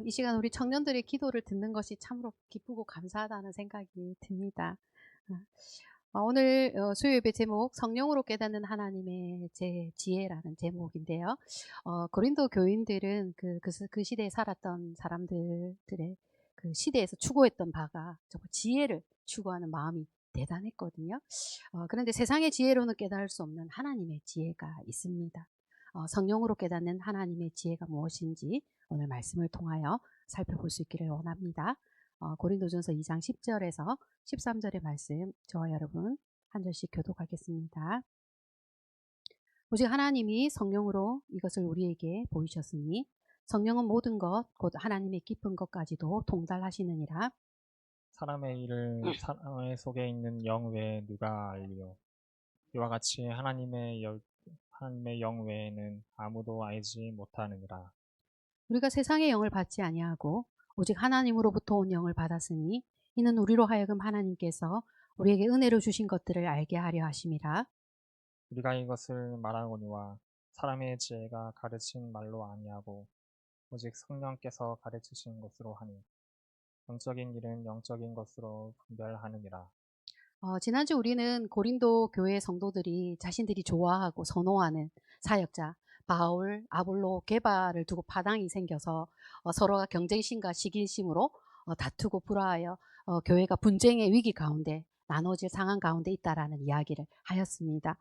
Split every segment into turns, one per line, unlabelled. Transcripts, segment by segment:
이 시간 우리 청년들의 기도를 듣는 것이 참으로 기쁘고 감사하다는 생각이 듭니다. 오늘 수요 예배 제목 성령으로 깨닫는 하나님의 제 지혜라는 제목인데요. 고린도 교인들은 그 시대에 살았던 사람들의 그 시대에서 추구했던 바가 정말 지혜를 추구하는 마음이 대단했거든요. 그런데 세상의 지혜로는 깨달을 수 없는 하나님의 지혜가 있습니다. 성령으로 깨닫는 하나님의 지혜가 무엇인지 오늘 말씀을 통하여 살펴볼 수 있기를 원합니다. 고린도전서 2장 10절에서 13절의 말씀 저와 여러분 한 절씩 교독하겠습니다. 오직 하나님이 성령으로 이것을 우리에게 보이셨으니 성령은 모든 것 곧 하나님의 깊은 것까지도 통달하시느니라.
사람의 일을 사람의 속에 있는 영 외에 누가 알리요? 이와 같이 하나님의 영 외에는 아무도 알지 못하느니라.
우리가 세상의 영을 받지 아니하고 오직 하나님으로부터 온 영을 받았으니 이는 우리로 하여금 하나님께서 우리에게 은혜로 주신 것들을 알게 하려 하심이라.
우리가 이것을 말하거니와 사람의 지혜가 가르친 말로 아니하고 오직 성령께서 가르치신 것으로 하니 영적인 일은 영적인 것으로 분별하느니라.
지난주 우리는 고린도 교회 성도들이 자신들이 좋아하고 선호하는 사역자 바울, 아볼로, 게바를 두고 파당이 생겨서 서로가 경쟁심과 시기심으로 다투고 불화하여 교회가 분쟁의 위기 가운데 나눠질 상황 가운데 있다라는 이야기를 하였습니다.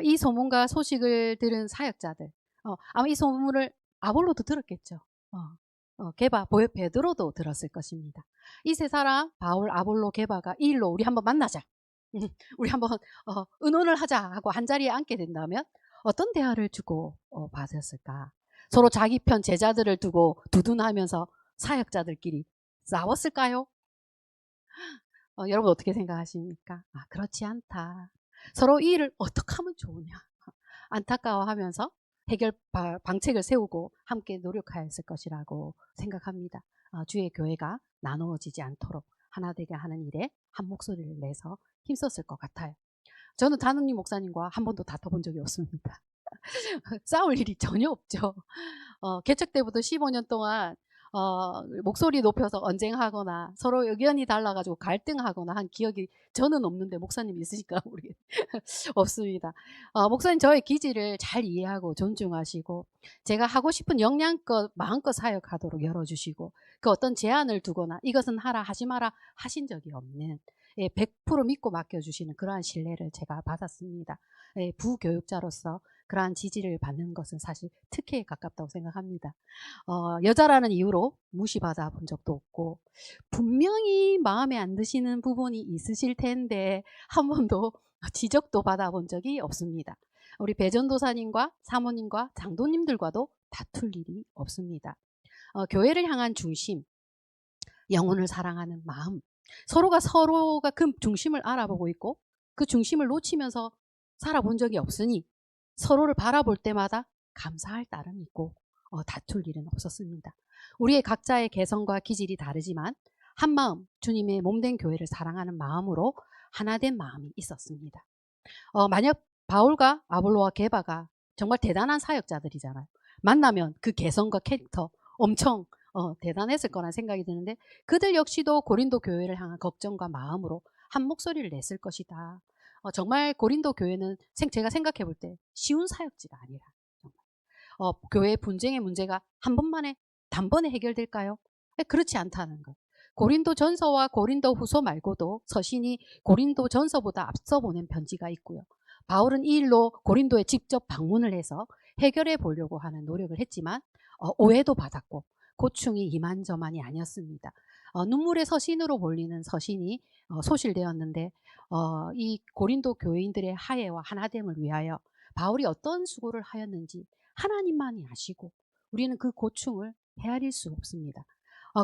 이 소문과 소식을 들은 사역자들, 아마 이 소문을 아볼로도 들었겠죠. 게바, 베드로도 들었을 것입니다. 이 세 사람, 바울, 아볼로, 게바가 이 일로 우리 한번 만나자. 우리 한번 의논을 하자 하고 한자리에 앉게 된다면 어떤 대화를 주고 받았을까? 서로 자기 편 제자들을 두고 두둔하면서 사역자들끼리 싸웠을까요? 여러분 어떻게 생각하십니까? 그렇지 않다. 서로 이 일을 어떻게 하면 좋으냐? 안타까워하면서 해결 방책을 세우고 함께 노력하였을 것이라고 생각합니다. 주의 교회가 나누어지지 않도록 하나 되게 하는 일에 한 목소리를 내서 힘썼을 것 같아요. 저는 다능님 목사님과 한 번도 다퉈본 적이 없습니다. 싸울 일이 전혀 없죠. 개척 때부터 15년 동안 목소리 높여서 언쟁하거나 서로 의견이 달라가지고 갈등하거나 한 기억이 저는 없는데 목사님 있으실까 모르겠 없습니다. 목사님 저의 기질을 잘 이해하고 존중하시고 제가 하고 싶은 역량껏 마음껏 사역하도록 열어주시고 그 어떤 제안을 두거나 이것은 하라 하지 마라 하신 적이 없는 100% 믿고 맡겨주시는 그러한 신뢰를 제가 받았습니다. 부교육자로서 그러한 지지를 받는 것은 사실 특혜에 가깝다고 생각합니다. 여자라는 이유로 무시받아 본 적도 없고 분명히 마음에 안 드시는 부분이 있으실 텐데 한 번도 지적도 받아본 적이 없습니다. 우리 배전도사님과 사모님과 장도님들과도 다툴 일이 없습니다. 교회를 향한 중심, 영혼을 사랑하는 마음, 서로가 그 중심을 알아보고 있고 그 중심을 놓치면서 살아본 적이 없으니 서로를 바라볼 때마다 감사할 따름이 있고 다툴 일은 없었습니다. 우리의 각자의 개성과 기질이 다르지만 한마음 주님의 몸된 교회를 사랑하는 마음으로 하나된 마음이 있었습니다. 만약 바울과 아볼로와 게바가 정말 대단한 사역자들이잖아요. 만나면 그 개성과 캐릭터 엄청 대단했을 거란 생각이 드는데 그들 역시도 고린도 교회를 향한 걱정과 마음으로 한 목소리를 냈을 것이다. 정말 고린도 교회는 제가 생각해 볼 때 쉬운 사역지가 아니라 정말 교회의 분쟁의 문제가 한 번만에 단번에 해결될까요? 그렇지 않다는 것. 고린도 전서와 고린도 후서 말고도 서신이 고린도 전서보다 앞서 보낸 편지가 있고요. 바울은 이 일로 고린도에 직접 방문을 해서 해결해 보려고 하는 노력을 했지만 오해도 받았고 고충이 이만저만이 아니었습니다. 눈물의 서신으로 몰리는 서신이 소실되었는데 이 고린도 교인들의 화해와 하나됨을 위하여 바울이 어떤 수고를 하였는지 하나님만이 아시고 우리는 그 고충을 헤아릴 수 없습니다.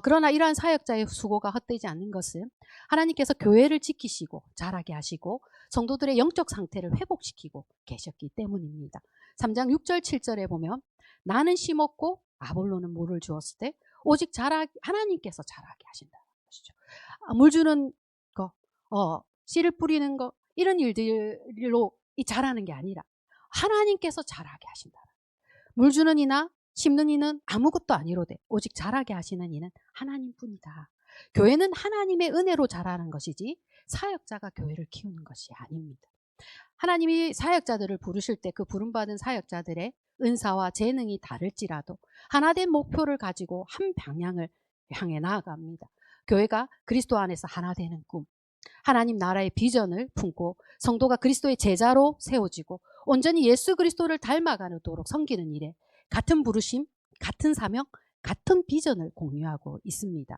그러나 이러한 사역자의 수고가 헛되지 않는 것은 하나님께서 교회를 지키시고 자라게 하시고 성도들의 영적 상태를 회복시키고 계셨기 때문입니다. 3장 6절 7절에 보면 나는 심었고 아볼로는 물을 주었을 때 오직 하나님께서 자라게 하신다는 것이죠. 물 주는 거, 씨를 뿌리는 거 이런 일들로 자라는 게 아니라 하나님께서 자라게 하신다. 물 주는 이나 심는 이는 아무것도 아니로되 오직 자라게 하시는 이는 하나님뿐이다. 교회는 하나님의 은혜로 자라는 것이지 사역자가 교회를 키우는 것이 아닙니다. 하나님이 사역자들을 부르실 때 그 부름받은 사역자들의 은사와 재능이 다를지라도 하나된 목표를 가지고 한 방향을 향해 나아갑니다. 교회가 그리스도 안에서 하나 되는 꿈, 하나님 나라의 비전을 품고 성도가 그리스도의 제자로 세워지고 온전히 예수 그리스도를 닮아가도록 섬기는 일에 같은 부르심, 같은 사명, 같은 비전을 공유하고 있습니다.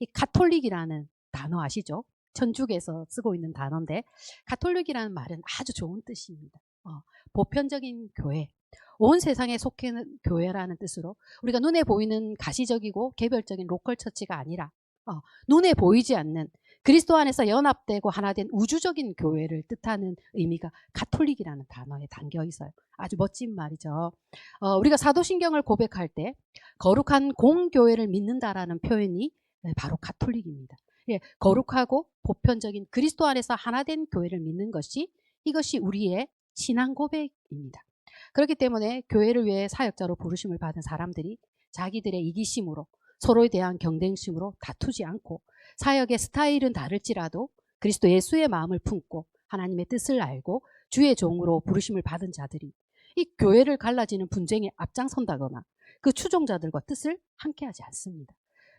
이 가톨릭이라는 단어 아시죠? 천주교에서 쓰고 있는 단어인데 가톨릭이라는 말은 아주 좋은 뜻입니다. 보편적인 교회, 온 세상에 속해 있는 교회라는 뜻으로 우리가 눈에 보이는 가시적이고 개별적인 로컬 처치가 아니라 눈에 보이지 않는 그리스도 안에서 연합되고 하나된 우주적인 교회를 뜻하는 의미가 가톨릭이라는 단어에 담겨 있어요. 아주 멋진 말이죠. 우리가 사도신경을 고백할 때 거룩한 공교회를 믿는다라는 표현이 바로 가톨릭입니다. 예, 거룩하고 보편적인 그리스도 안에서 하나된 교회를 믿는 것이 이것이 우리의 신앙 고백입니다. 그렇기 때문에 교회를 위해 사역자로 부르심을 받은 사람들이 자기들의 이기심으로 서로에 대한 경쟁심으로 다투지 않고 사역의 스타일은 다를지라도 그리스도 예수의 마음을 품고 하나님의 뜻을 알고 주의 종으로 부르심을 받은 자들이 이 교회를 갈라지는 분쟁에 앞장선다거나 그 추종자들과 뜻을 함께하지 않습니다.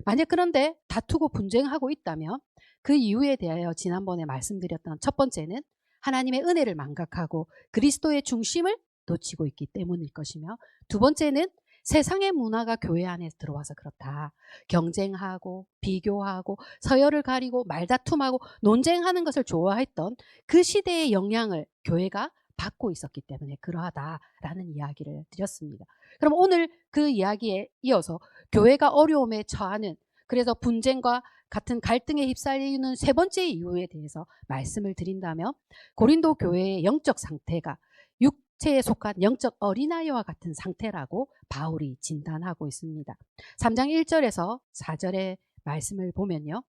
만약 그런데 다투고 분쟁하고 있다면 그 이유에 대하여 지난번에 말씀드렸던 첫 번째는 하나님의 은혜를 망각하고 그리스도의 중심을 놓치고 있기 때문일 것이며, 두 번째는 세상의 문화가 교회 안에 들어와서 그렇다. 경쟁하고 비교하고 서열을 가리고 말다툼하고 논쟁하는 것을 좋아했던 그 시대의 영향을 교회가 받고 있었기 때문에 그러하다라는 이야기를 드렸습니다. 그럼 오늘 그 이야기에 이어서 교회가 어려움에 처하는, 그래서 분쟁과 같은 갈등에 휩쓸리는 세 번째 이유에 대해서 말씀을 드린다면, 고린도 교회의 영적 상태가 육체에 속한 영적 어린아이와 같은 상태라고 바울이 진단하고 있습니다. 3장 1절에서 4절의 말씀을 보면요.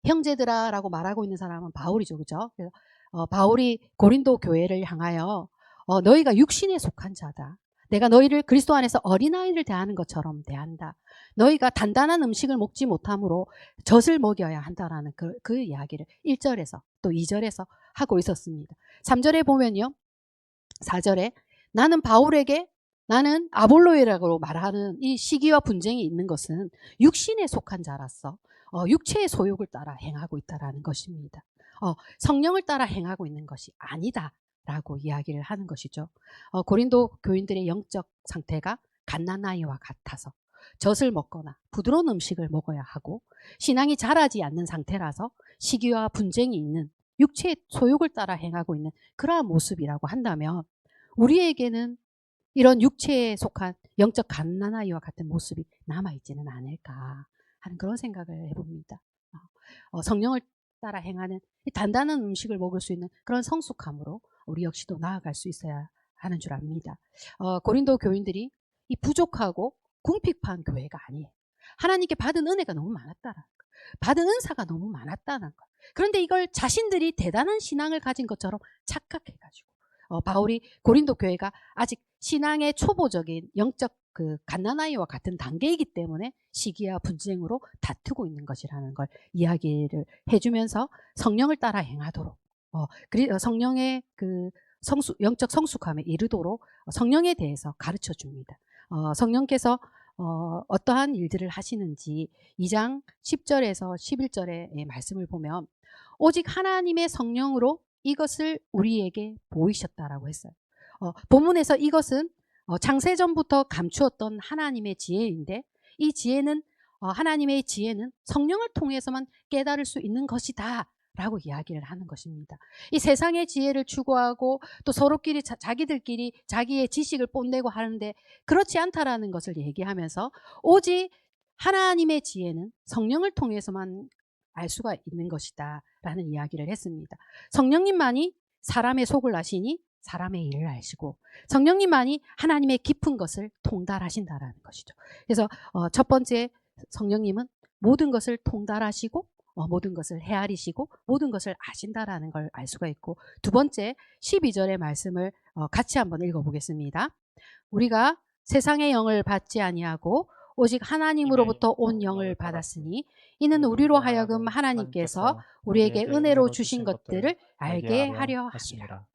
형제들아 라고 말하고 있는 사람은 바울이죠. 그죠? 그래서 바울이 고린도 교회를 향하여 너희가 육신에 속한 자다. 내가 너희를 그리스도 안에서 어린아이를 대하는 것처럼 대한다. 너희가 단단한 음식을 먹지 못하므로 젖을 먹여야 한다라는 그 이야기를 1절에서 또 2절에서 하고 있었습니다. 3절에 보면요. 4절에 나는 아볼로이라고 말하는 이 시기와 분쟁이 있는 것은 육신에 속한 자라서 육체의 소욕을 따라 행하고 있다라는 것입니다. 성령을 따라 행하고 있는 것이 아니다라고 이야기를 하는 것이죠. 고린도 교인들의 영적 상태가 갓난아이와 같아서 젖을 먹거나 부드러운 음식을 먹어야 하고 신앙이 자라지 않는 상태라서 시기와 분쟁이 있는 육체의 소욕을 따라 행하고 있는 그러한 모습이라고 한다면, 우리에게는 이런 육체에 속한 영적 갓난아이와 같은 모습이 남아있지는 않을까 하는 그런 생각을 해봅니다. 성령을 따라 행하는 단단한 음식을 먹을 수 있는 그런 성숙함으로 우리 역시도 나아갈 수 있어야 하는 줄 압니다. 고린도 교인들이 이 부족하고 궁핍한 교회가 아니에요. 하나님께 받은 은혜가 너무 많았다는 거, 받은 은사가 너무 많았다는 거. 그런데 이걸 자신들이 대단한 신앙을 가진 것처럼 착각해가지고 바울이 고린도 교회가 아직 신앙의 초보적인 영적 그 갓난아이와 같은 단계이기 때문에 시기와 분쟁으로 다투고 있는 것이라는 걸 이야기를 해주면서 성령을 따라 행하도록, 성령의 그 영적 성숙함에 이르도록 성령에 대해서 가르쳐 줍니다. 성령께서 어떠한 일들을 하시는지 2장 10절에서 11절의 말씀을 보면 오직 하나님의 성령으로 이것을 우리에게 보이셨다라고 했어요. 본문에서 이것은 창세전부터 감추었던 하나님의 지혜인데, 이 지혜는 하나님의 지혜는 성령을 통해서만 깨달을 수 있는 것이다 라고 이야기를 하는 것입니다. 이 세상의 지혜를 추구하고 또 서로끼리 자기들끼리 자기의 지식을 뽐내고 하는데 그렇지 않다라는 것을 얘기하면서 오직 하나님의 지혜는 성령을 통해서만 알 수가 있는 것이다 라는 이야기를 했습니다. 성령님만이 사람의 속을 아시니 사람의 일을 아시고 성령님만이 하나님의 깊은 것을 통달하신다라는 것이죠. 그래서 첫 번째, 성령님은 모든 것을 통달하시고 모든 것을 헤아리시고 모든 것을 아신다라는 걸 알 수가 있고, 두 번째 12절의 말씀을 같이 한번 읽어보겠습니다. 우리가 세상의 영을 받지 아니하고 오직 하나님으로부터 온 영을 받았으니 이는 우리로 하여금 하나님께서 우리에게 은혜로 주신 것들을 알게 하려 함이라.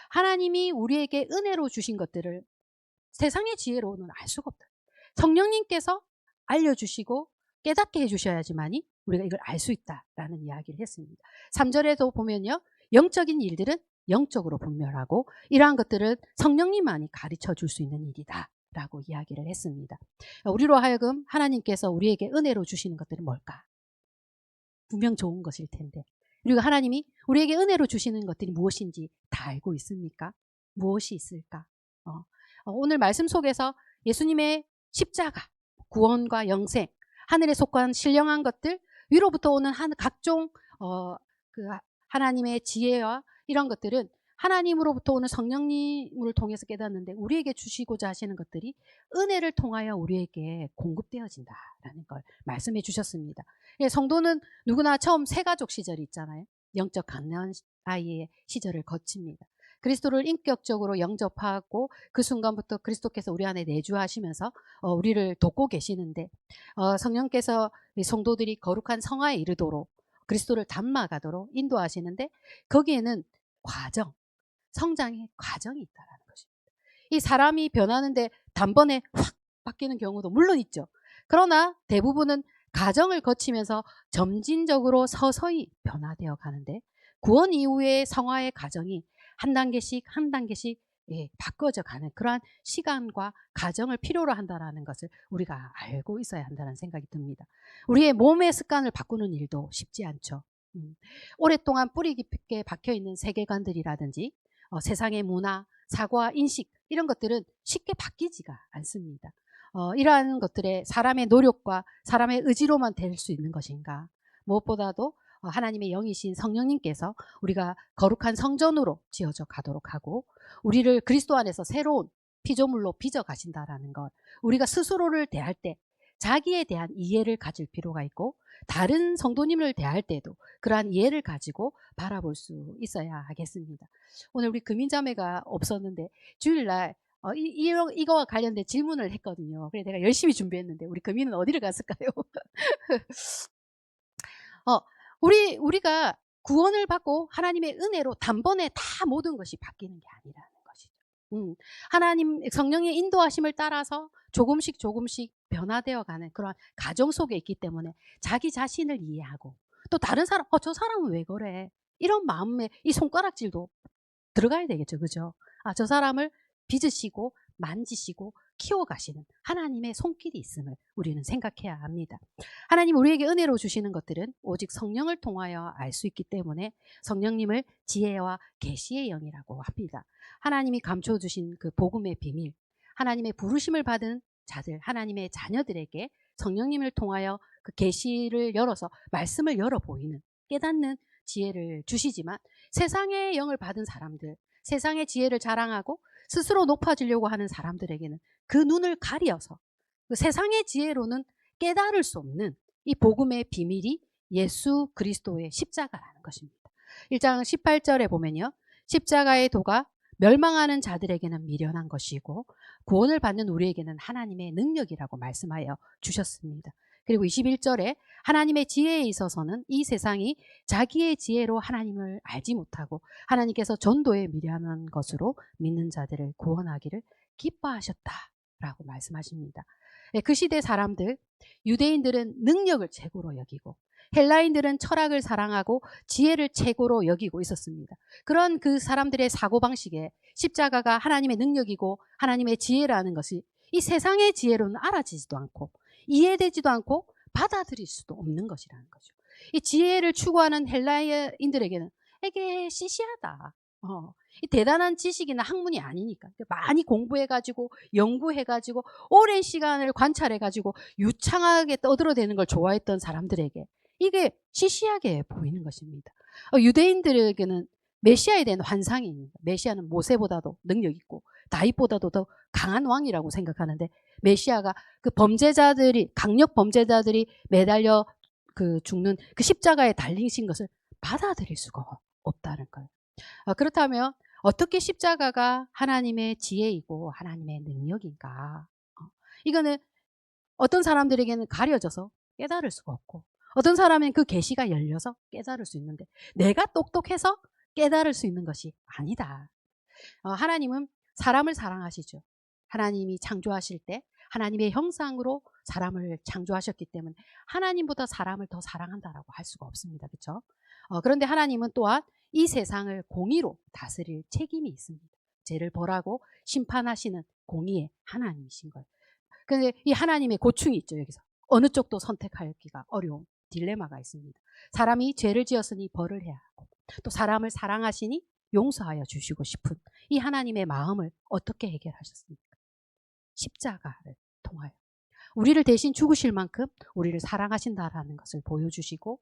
하나님이 우리에게 은혜로 주신 것들을 세상의 지혜로는 알 수가 없다. 성령님께서 알려주시고 깨닫게 해주셔야지만이 우리가 이걸 알 수 있다라는 이야기를 했습니다. 3절에도 보면요, 영적인 일들은 영적으로 분별하고 이러한 것들은 성령님만이 가르쳐 줄 수 있는 일이다 라고 이야기를 했습니다. 우리로 하여금 하나님께서 우리에게 은혜로 주시는 것들은 뭘까? 분명 좋은 것일 텐데, 그리고 하나님이 우리에게 은혜로 주시는 것들이 무엇인지 다 알고 있습니까? 무엇이 있을까? 오늘 말씀 속에서 예수님의 십자가, 구원과 영생, 하늘에 속한 신령한 것들, 위로부터 오는 각종 그 하나님의 지혜와 이런 것들은 하나님으로부터 오는 성령님을 통해서 깨닫는데, 우리에게 주시고자 하시는 것들이 은혜를 통하여 우리에게 공급되어진다라는 걸 말씀해 주셨습니다. 성도는 누구나 처음 새가족 시절이 있잖아요. 영적 갓난 아이의 시절을 거칩니다. 그리스도를 인격적으로 영접하고 그 순간부터 그리스도께서 우리 안에 내주하시면서 우리를 돕고 계시는데, 성령께서 성도들이 거룩한 성화에 이르도록 그리스도를 닮아가도록 인도하시는데, 거기에는 성장의 과정이 있다는 것입니다. 이 사람이 변하는데 단번에 확 바뀌는 경우도 물론 있죠. 그러나 대부분은 과정을 거치면서 점진적으로 서서히 변화되어 가는데, 구원 이후의 성화의 과정이 한 단계씩 바꿔져 가는 그러한 시간과 과정을 필요로 한다는 것을 우리가 알고 있어야 한다는 생각이 듭니다. 우리의 몸의 습관을 바꾸는 일도 쉽지 않죠. 오랫동안 뿌리 깊게 박혀있는 세계관들이라든지 세상의 문화, 사고와 인식, 이런 것들은 쉽게 바뀌지가 않습니다. 이러한 것들에 사람의 노력과 사람의 의지로만 될 수 있는 것인가? 무엇보다도 하나님의 영이신 성령님께서 우리가 거룩한 성전으로 지어져 가도록 하고 우리를 그리스도 안에서 새로운 피조물로 빚어 가신다라는 것, 우리가 스스로를 대할 때 자기에 대한 이해를 가질 필요가 있고 다른 성도님을 대할 때도 그러한 이해를 가지고 바라볼 수 있어야 하겠습니다. 오늘 우리 금인자매가 없었는데 주일날 이거와 관련된 질문을 했거든요. 그래서 내가 열심히 준비했는데 우리 금인은 어디를 갔을까요? 우리가 구원을 받고 하나님의 은혜로 단번에 다 모든 것이 바뀌는 게 아니라는 것이죠. 하나님 성령의 인도하심을 따라서 조금씩 변화되어가는 그런 과정 속에 있기 때문에 자기 자신을 이해하고 또 다른 사람, 저 사람은 왜 그래? 이런 마음에 이 손가락질도 들어가야 되겠죠. 그죠? 저 사람을 빚으시고 만지시고 키워가시는 하나님의 손길이 있음을 우리는 생각해야 합니다. 하나님 우리에게 은혜로 주시는 것들은 오직 성령을 통하여 알 수 있기 때문에 성령님을 지혜와 계시의 영이라고 합니다. 하나님이 감춰주신 그 복음의 비밀, 하나님의 부르심을 받은 자들, 하나님의 자녀들에게 성령님을 통하여 그 계시를 열어서 말씀을 열어 보이는, 깨닫는 지혜를 주시지만 세상의 영을 받은 사람들, 세상의 지혜를 자랑하고 스스로 높아지려고 하는 사람들에게는 그 눈을 가리어서 그 세상의 지혜로는 깨달을 수 없는 이 복음의 비밀이 예수 그리스도의 십자가라는 것입니다. 1장 18절에 보면요, 십자가의 도가 멸망하는 자들에게는 미련한 것이고 구원을 받는 우리에게는 하나님의 능력이라고 말씀하여 주셨습니다. 그리고 21절에 하나님의 지혜에 있어서는 이 세상이 자기의 지혜로 하나님을 알지 못하고 하나님께서 전도에 미련한 것으로 믿는 자들을 구원하기를 기뻐하셨다라고 말씀하십니다. 그 시대 사람들, 유대인들은 능력을 최고로 여기고 헬라인들은 철학을 사랑하고 지혜를 최고로 여기고 있었습니다. 그런 그 사람들의 사고방식에 십자가가 하나님의 능력이고 하나님의 지혜라는 것이 이 세상의 지혜로는 알아지지도 않고 이해되지도 않고 받아들일 수도 없는 것이라는 거죠. 이 지혜를 추구하는 헬라인들에게는 이게 시시하다. 이 대단한 지식이나 학문이 아니니까 많이 공부해가지고 연구해가지고 오랜 시간을 관찰해가지고 유창하게 떠들어대는 걸 좋아했던 사람들에게 이게 시시하게 보이는 것입니다. 유대인들에게는 메시아에 대한 환상이 있습니다. 메시아는 모세보다도 능력 있고 다윗보다도 더 강한 왕이라고 생각하는데 메시아가 그 범죄자들이, 강력 범죄자들이 매달려 죽는 그 십자가에 달리신 것을 받아들일 수가 없다는 거예요. 그렇다면 어떻게 십자가가 하나님의 지혜이고 하나님의 능력인가? 이거는 어떤 사람들에게는 가려져서 깨달을 수가 없고 어떤 사람은 그 계시가 열려서 깨달을 수 있는데 내가 똑똑해서 깨달을 수 있는 것이 아니다. 하나님은 사람을 사랑하시죠. 하나님이 창조하실 때 하나님의 형상으로 사람을 창조하셨기 때문에 하나님보다 사람을 더 사랑한다라고 할 수가 없습니다. 그렇죠? 그런데 하나님은 또한 이 세상을 공의로 다스릴 책임이 있습니다. 죄를 벌하고 심판하시는 공의의 하나님이신 거예요. 그런데 이 하나님의 고충이 있죠. 여기서 어느 쪽도 선택하기가 어려운 딜레마가 있습니다. 사람이 죄를 지었으니 벌을 해야 하고 또 사람을 사랑하시니 용서하여 주시고 싶은 이 하나님의 마음을 어떻게 해결하셨습니까? 십자가를 통하여 우리를 대신 죽으실 만큼 우리를 사랑하신다라는 것을 보여주시고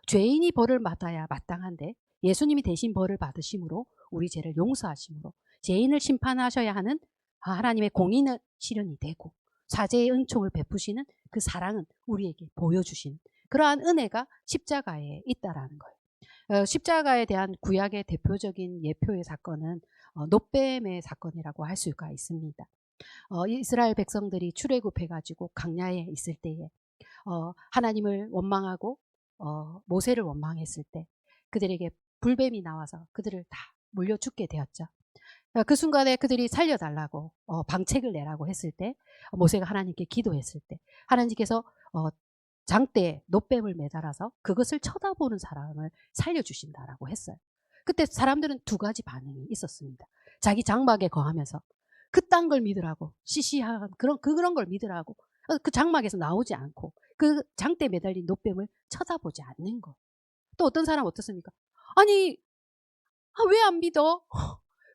죄인이 벌을 받아야 마땅한데 예수님이 대신 벌을 받으심으로 우리 죄를 용서하심으로 죄인을 심판하셔야 하는 하나님의 공의는 실현이 되고 사죄의 은총을 베푸시는 그 사랑은 우리에게 보여주시는 그러한 은혜가 십자가에 있다라는 거예요. 십자가에 대한 구약의 대표적인 예표의 사건은 놋뱀의 사건이라고 할 수가 있습니다. 이스라엘 백성들이 출애굽해가지고 광야에 있을 때에 하나님을 원망하고 모세를 원망했을 때 그들에게 불뱀이 나와서 그들을 다 물려 죽게 되었죠. 그 순간에 그들이 살려달라고 방책을 내라고 했을 때 모세가 하나님께 기도했을 때 하나님께서 장대에 놋뱀을 매달아서 그것을 쳐다보는 사람을 살려주신다라고 했어요. 그때 사람들은 두 가지 반응이 있었습니다. 자기 장막에 거하면서 그딴 걸 믿으라고 시시한 그런 걸 믿으라고 그 장막에서 나오지 않고 그 장대에 매달린 놋뱀을 쳐다보지 않는 거. 또 어떤 사람 어떻습니까? 아니 왜 안 믿어?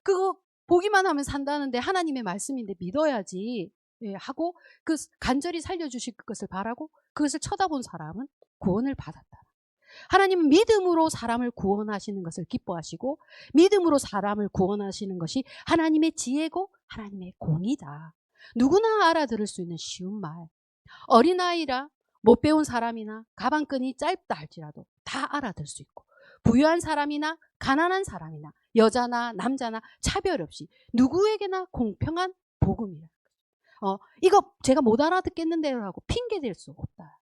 그거 보기만 하면 산다는데 하나님의 말씀인데 믿어야지 하고 그 간절히 살려주실 것을 바라고 그것을 쳐다본 사람은 구원을 받았다. 하나님은 믿음으로 사람을 구원하시는 것을 기뻐하시고 믿음으로 사람을 구원하시는 것이 하나님의 지혜고 하나님의 공이다. 누구나 알아들을 수 있는 쉬운 말. 어린아이라 못 배운 사람이나 가방끈이 짧다 할지라도 다 알아들 수 있고 부유한 사람이나 가난한 사람이나 여자나 남자나 차별 없이 누구에게나 공평한 복음이라. 이거 제가 못 알아듣겠는데요라고 핑계댈 수 없다.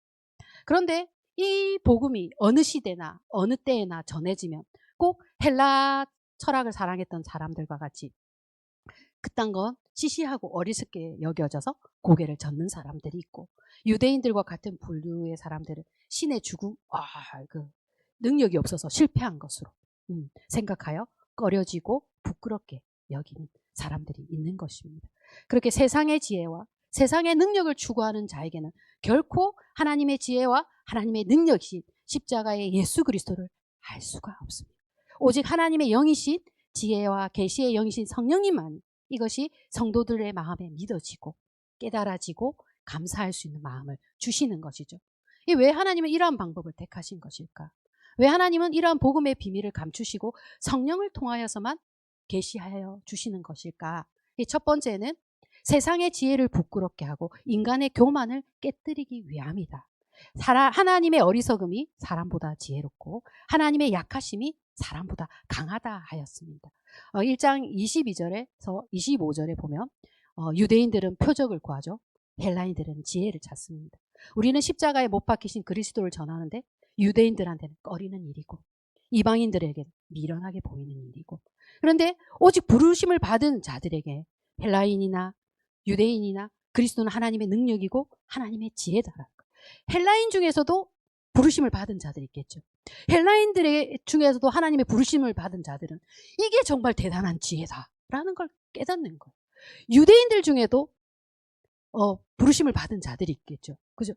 그런데 이 복음이 어느 시대나 어느 때에나 전해지면 꼭 헬라 철학을 사랑했던 사람들과 같이 그딴 건 시시하고 어리석게 여겨져서 고개를 젓는 사람들이 있고 유대인들과 같은 분류의 사람들은 신의 죽음, 그 능력이 없어서 실패한 것으로 생각하여 꺼려지고 부끄럽게 여기는 사람들이 있는 것입니다. 그렇게 세상의 지혜와 세상의 능력을 추구하는 자에게는 결코 하나님의 지혜와 하나님의 능력이신 십자가의 예수 그리스도를 알 수가 없습니다. 오직 하나님의 영이신 지혜와 계시의 영이신 성령님만 이것이 성도들의 마음에 믿어지고 깨달아지고 감사할 수 있는 마음을 주시는 것이죠. 왜 하나님은 이러한 방법을 택하신 것일까? 왜 하나님은 이러한 복음의 비밀을 감추시고 성령을 통하여서만 계시하여 주시는 것일까? 첫 번째는 세상의 지혜를 부끄럽게 하고 인간의 교만을 깨뜨리기 위함이다. 하나님의 어리석음이 사람보다 지혜롭고 하나님의 약하심이 사람보다 강하다 하였습니다. 1장 22절에서 25절에 보면 유대인들은 표적을 구하죠. 헬라인들은 지혜를 찾습니다. 우리는 십자가에 못 박히신 그리스도를 전하는데 유대인들한테는 꺼리는 일이고 이방인들에게 미련하게 보이는 일이고 그런데 오직 부르심을 받은 자들에게 헬라인이나 유대인이나 그리스도는 하나님의 능력이고 하나님의 지혜다라는 거예요. 헬라인 중에서도 부르심을 받은 자들이 있겠죠. 헬라인들 중에서도 하나님의 부르심을 받은 자들은 이게 정말 대단한 지혜다라는 걸 깨닫는 거예요. 유대인들 중에도 부르심을 받은 자들이 있겠죠. 그죠?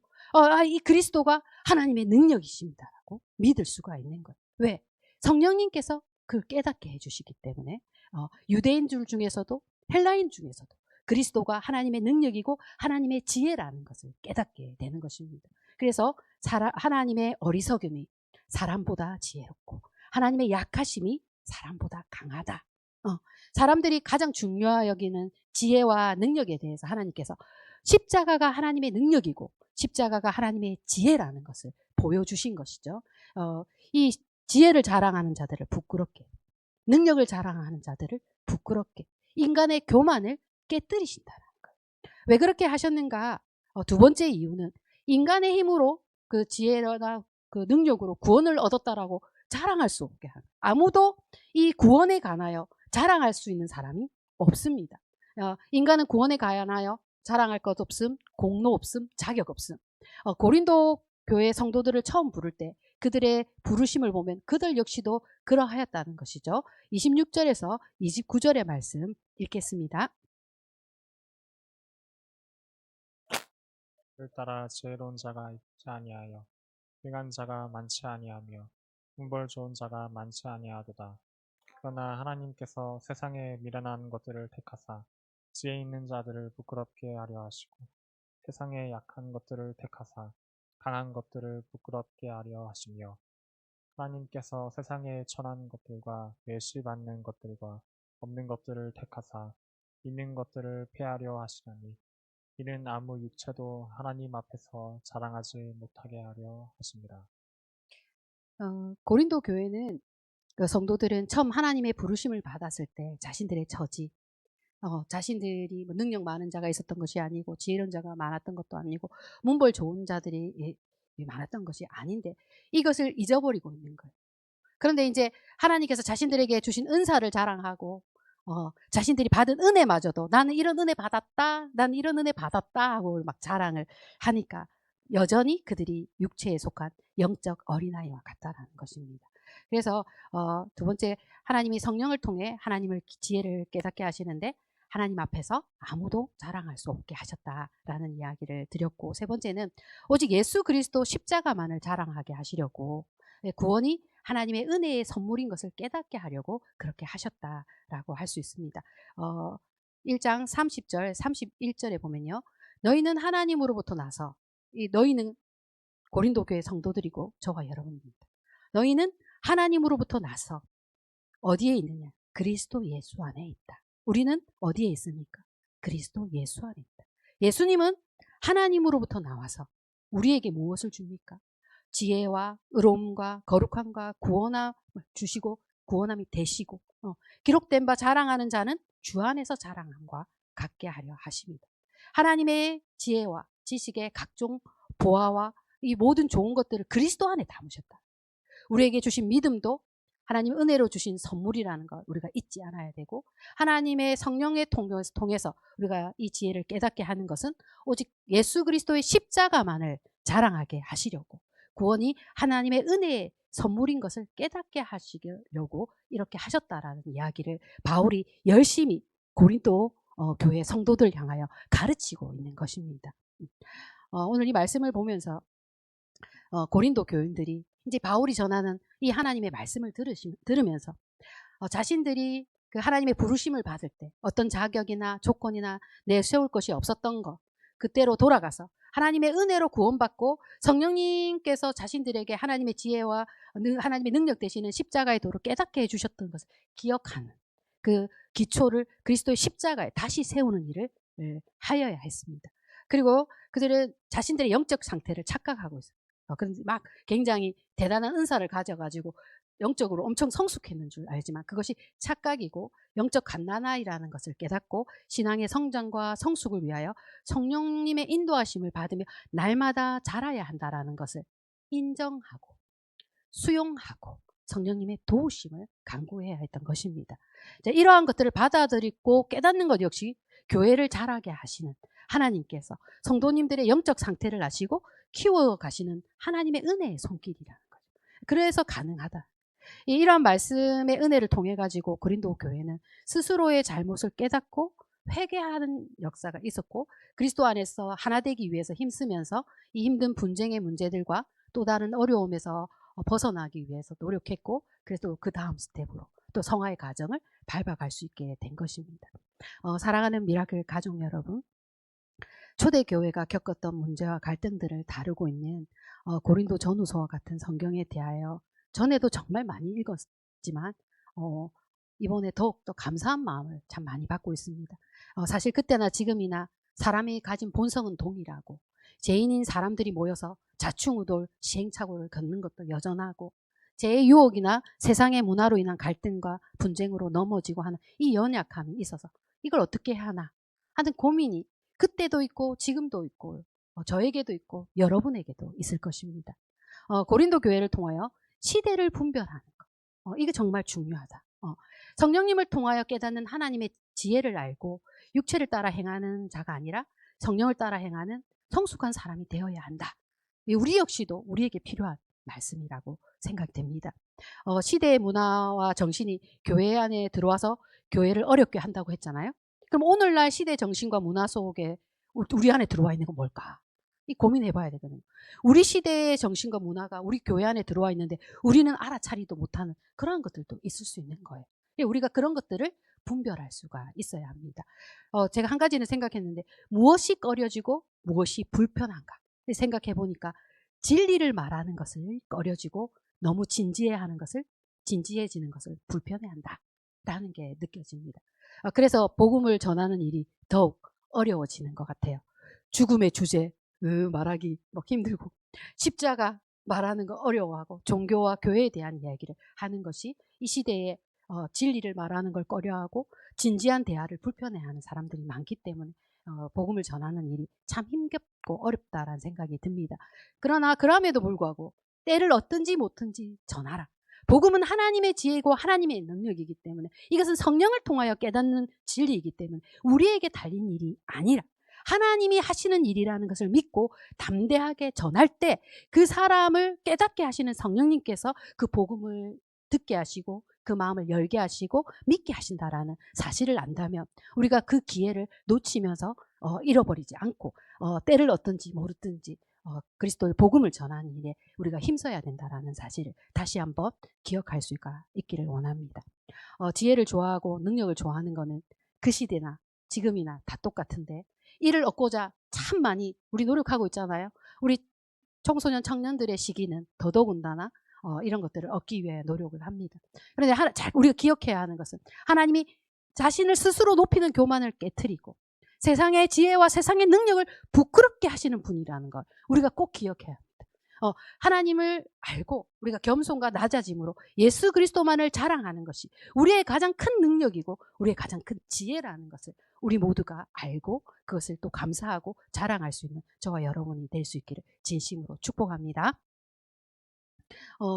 이 그리스도가 하나님의 능력이십니다라고 믿을 수가 있는 거예요. 왜? 성령님께서 그걸 깨닫게 해주시기 때문에 유대인들 중에서도 헬라인 중에서도 그리스도가 하나님의 능력이고 하나님의 지혜라는 것을 깨닫게 되는 것입니다. 그래서 하나님의 어리석음이 사람보다 지혜롭고 하나님의 약하심이 사람보다 강하다. 사람들이 가장 중요하게 여기는 지혜와 능력에 대해서 하나님께서 십자가가 하나님의 능력이고 십자가가 하나님의 지혜라는 것을 보여주신 것이죠. 이 지혜를 자랑하는 자들을 부끄럽게, 능력을 자랑하는 자들을 부끄럽게, 인간의 교만을 깨뜨리신다는 거예요. 왜 그렇게 하셨는가? 두 번째 이유는 인간의 힘으로 그 지혜나 그 능력으로 구원을 얻었다라고 자랑할 수 없게 하는, 아무도 이 구원에 관하여 자랑할 수 있는 사람이 없습니다. 인간은 구원에 관하여 자랑할 것 없음, 공로 없음, 자격 없음. 고린도 교회 성도들을 처음 부를 때 그들의 부르심을 보면 그들 역시도 그러하였다는 것이죠. 26절에서 29절의 말씀 읽겠습니다.
그를 따라 지혜로운 자가 있지 아니하여 일간 자가 많지 아니하며 문벌 좋은 자가 많지 아니하도다. 그러나 하나님께서 세상의 미련한 것들을 택하사 지혜 있는 자들을 부끄럽게 하려 하시고 세상의 약한 것들을 택하사 강한 것들을 부끄럽게 하려 하시며 하나님께서 세상의 천한 것들과 멸시받는 것들과 없는 것들을 택하사 있는 것들을 폐하려 하시나니 이는 아무 육체도 하나님 앞에서 자랑하지 못하게 하려 하십니다.
고린도 교회는 그 성도들은 처음 하나님의 부르심을 받았을 때 자신들의 처지, 자신들이 뭐 능력 많은 자가 있었던 것이 아니고 지혜로운 자가 많았던 것도 아니고 문벌 좋은 자들이 많았던 것이 아닌데 이것을 잊어버리고 있는 거예요. 그런데 이제 하나님께서 자신들에게 주신 은사를 자랑하고 자신들이 받은 은혜마저도 나는 이런 은혜 받았다, 나는 이런 은혜 받았다 하고 막 자랑을 하니까 여전히 그들이 육체에 속한 영적 어린아이와 같다라는 것입니다. 그래서 두 번째, 하나님이 성령을 통해 하나님을 지혜를 깨닫게 하시는데 하나님 앞에서 아무도 자랑할 수 없게 하셨다라는 이야기를 드렸고, 세 번째는 오직 예수 그리스도 십자가만을 자랑하게 하시려고, 구원이 하나님의 은혜의 선물인 것을 깨닫게 하려고 그렇게 하셨다라고 할 수 있습니다. 1장 30절, 31절에 보면요. 너희는 하나님으로부터 나서, 이 너희는 고린도 교회 성도들이고 저와 여러분입니다. 너희는 하나님으로부터 나서 어디에 있느냐? 그리스도 예수 안에 있다. 우리는 어디에 있습니까? 그리스도 예수 안에 있다. 예수님은 하나님으로부터 나와서 우리에게 무엇을 줍니까? 지혜와 의로움과 거룩함과 구원함을 주시고 구원함이 되시고, 기록된 바 자랑하는 자는 주 안에서 자랑함과 같게 하려 하십니다. 하나님의 지혜와 지식의 각종 보화와 이 모든 좋은 것들을 그리스도 안에 담으셨다. 우리에게 주신 믿음도 하나님 은혜로 주신 선물이라는 걸 우리가 잊지 않아야 되고, 하나님의 성령의 통해서 우리가 이 지혜를 깨닫게 하는 것은 오직 예수 그리스도의 십자가만을 자랑하게 하시려고, 구원이 하나님의 은혜의 선물인 것을 깨닫게 하시려고 이렇게 하셨다라는 이야기를 바울이 열심히 고린도 교회 성도들 향하여 가르치고 있는 것입니다. 오늘 이 말씀을 보면서 고린도 교인들이 이제 바울이 전하는 이 하나님의 말씀을 들으면서 자신들이 그 하나님의 부르심을 받을 때 어떤 자격이나 조건이나 내세울 것이 없었던 것, 그때로 돌아가서 하나님의 은혜로 구원받고 성령님께서 자신들에게 하나님의 지혜와 하나님의 능력 되시는 십자가의 도를 깨닫게 해주셨던 것을 기억하는 그 기초를 그리스도의 십자가에 다시 세우는 일을 하여야 했습니다. 그리고 그들은 자신들의 영적 상태를 착각하고 있어요. 그런데 막 굉장히 대단한 은사를 가져가지고 영적으로 엄청 성숙했는 줄 알지만 그것이 착각이고 영적 갓난아이라는 것을 깨닫고 신앙의 성장과 성숙을 위하여 성령님의 인도하심을 받으며 날마다 자라야 한다라는 것을 인정하고 수용하고 성령님의 도우심을 간구해야 했던 것입니다. 이러한 것들을 받아들이고 깨닫는 것 역시 교회를 자라게 하시는 하나님께서 성도님들의 영적 상태를 아시고 키워가시는 하나님의 은혜의 손길이라는 거죠. 그래서 가능하다. 이러한 말씀의 은혜를 통해 가지고 고린도 교회는 스스로의 잘못을 깨닫고 회개하는 역사가 있었고, 그리스도 안에서 하나 되기 위해서 힘쓰면서 이 힘든 분쟁의 문제들과 또 다른 어려움에서 벗어나기 위해서 노력했고, 그래서 그 다음 스텝으로 또 성화의 과정을 밟아갈 수 있게 된 것입니다. 사랑하는 미라클 가족 여러분, 초대교회가 겪었던 문제와 갈등들을 다루고 있는 고린도 전후서와 같은 성경에 대하여 전에도 정말 많이 읽었지만 이번에 더욱더 감사한 마음을 참 많이 받고 있습니다. 사실 그때나 지금이나 사람이 가진 본성은 동일하고 죄인인 사람들이 모여서 자충우돌 시행착오를 겪는 것도 여전하고, 죄의 유혹이나 세상의 문화로 인한 갈등과 분쟁으로 넘어지고 하는 이 연약함이 있어서 이걸 어떻게 하나 하는 고민이 그때도 있고 지금도 있고 저에게도 있고 여러분에게도 있을 것입니다. 고린도 교회를 통하여 시대를 분별하는 것. 이게 정말 중요하다. 성령님을 통하여 깨닫는 하나님의 지혜를 알고 육체를 따라 행하는 자가 아니라 성령을 따라 행하는 성숙한 사람이 되어야 한다. 우리 역시도 우리에게 필요한 말씀이라고 생각됩니다. 시대의 문화와 정신이 교회 안에 들어와서 교회를 어렵게 한다고 했잖아요. 그럼 오늘날 시대 정신과 문화 속에 우리 안에 들어와 있는 건 뭘까? 이 고민해 봐야 되거든요. 우리 시대의 정신과 문화가 우리 교회 안에 들어와 있는데 우리는 알아차리도 못하는 그러한 것들도 있을 수 있는 거예요. 우리가 그런 것들을 분별할 수가 있어야 합니다. 제가 한 가지는 생각했는데 무엇이 꺼려지고 무엇이 불편한가 생각해 보니까 진리를 말하는 것을 꺼려지고 너무 진지해지는 것을 불편해한다 라는 게 느껴집니다. 그래서 복음을 전하는 일이 더욱 어려워지는 것 같아요. 죽음의 주제 말하기 힘들고 십자가 말하는 거 어려워하고 종교와 교회에 대한 이야기를 하는 것이 이 시대에 진리를 말하는 걸 꺼려하고 진지한 대화를 불편해하는 사람들이 많기 때문에 복음을 전하는 일이 참 힘겹고 어렵다라는 생각이 듭니다. 그러나 그럼에도 불구하고 때를 얻든지 못든지 전하라. 복음은 하나님의 지혜고 하나님의 능력이기 때문에 이것은 성령을 통하여 깨닫는 진리이기 때문에 우리에게 달린 일이 아니라 하나님이 하시는 일이라는 것을 믿고 담대하게 전할 때 그 사람을 깨닫게 하시는 성령님께서 그 복음을 듣게 하시고 그 마음을 열게 하시고 믿게 하신다라는 사실을 안다면 우리가 그 기회를 놓치면서 잃어버리지 않고 때를 얻든지 모르든지 그리스도의 복음을 전하는 일에 우리가 힘써야 된다라는 사실을 다시 한번 기억할 수가 있기를 원합니다. 지혜를 좋아하고 능력을 좋아하는 거는 그 시대나 지금이나 다 똑같은데 이를 얻고자 참 많이 우리 노력하고 있잖아요. 우리 청소년 청년들의 시기는 더더군다나 이런 것들을 얻기 위해 노력을 합니다. 그런데 우리가 기억해야 하는 것은 하나님이 자신을 스스로 높이는 교만을 깨트리고 세상의 지혜와 세상의 능력을 부끄럽게 하시는 분이라는 걸 우리가 꼭 기억해야 합니다. 하나님을 알고 우리가 겸손과 낮아짐으로 예수 그리스도만을 자랑하는 것이 우리의 가장 큰 능력이고 우리의 가장 큰 지혜라는 것을 우리 모두가 알고 그것을 또 감사하고 자랑할 수 있는 저와 여러분이 될 수 있기를 진심으로 축복합니다.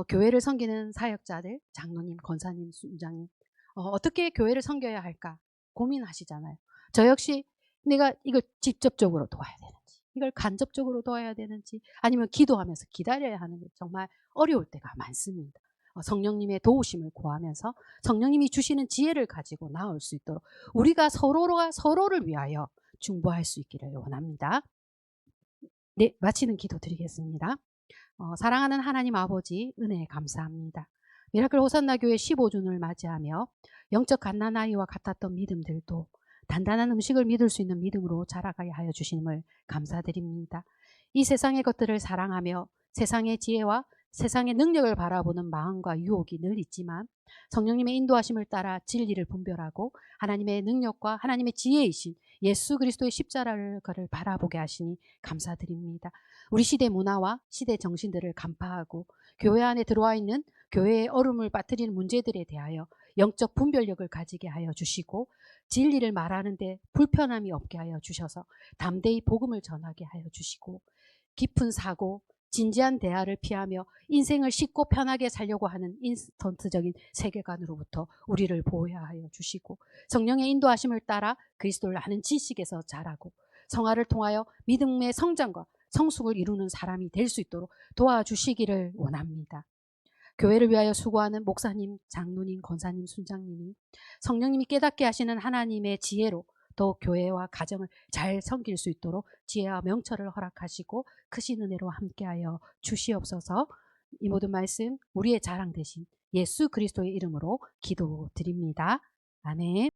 교회를 섬기는 사역자들, 장로님, 권사님, 순장님 어떻게 교회를 섬겨야 할까 고민하시잖아요. 저 역시 내가 이걸 직접적으로 도와야 되는지 이걸 간접적으로 도와야 되는지 아니면 기도하면서 기다려야 하는 게 정말 어려울 때가 많습니다. 성령님의 도우심을 구하면서 성령님이 주시는 지혜를 가지고 나올 수 있도록 우리가 서로가 서로를 위하여 중보할 수 있기를 원합니다. 네, 마치는 기도 드리겠습니다. 사랑하는 하나님 아버지 은혜에 감사합니다. 미라클 호산나 교회 15주년을 맞이하며 영적 갓난아이와 같았던 믿음들도 단단한 음식을 믿을 수 있는 믿음으로 자라가야 하여 주심을 감사드립니다. 이 세상의 것들을 사랑하며 세상의 지혜와 세상의 능력을 바라보는 마음과 유혹이 늘 있지만 성령님의 인도하심을 따라 진리를 분별하고 하나님의 능력과 하나님의 지혜이신 예수 그리스도의 십자가를 바라보게 하시니 감사드립니다. 우리 시대 문화와 시대 정신들을 간파하고 교회 안에 들어와 있는 교회의 얼음을 빠뜨리는 문제들에 대하여 영적 분별력을 가지게 하여 주시고 진리를 말하는데 불편함이 없게 하여 주셔서 담대히 복음을 전하게 하여 주시고 깊은 사고 진지한 대화를 피하며 인생을 쉽고 편하게 살려고 하는 인스턴트적인 세계관으로부터 우리를 보호하여 주시고 성령의 인도하심을 따라 그리스도를 아는 지식에서 자라고 성화를 통하여 믿음의 성장과 성숙을 이루는 사람이 될 수 있도록 도와주시기를 원합니다. 교회를 위하여 수고하는 목사님, 장로님, 권사님, 순장님이 성령님이 깨닫게 하시는 하나님의 지혜로 더 교회와 가정을 잘 섬길 수 있도록 지혜와 명철을 허락하시고 크신 은혜로 함께하여 주시옵소서. 이 모든 말씀 우리의 자랑 되신 예수 그리스도의 이름으로 기도드립니다. 아멘.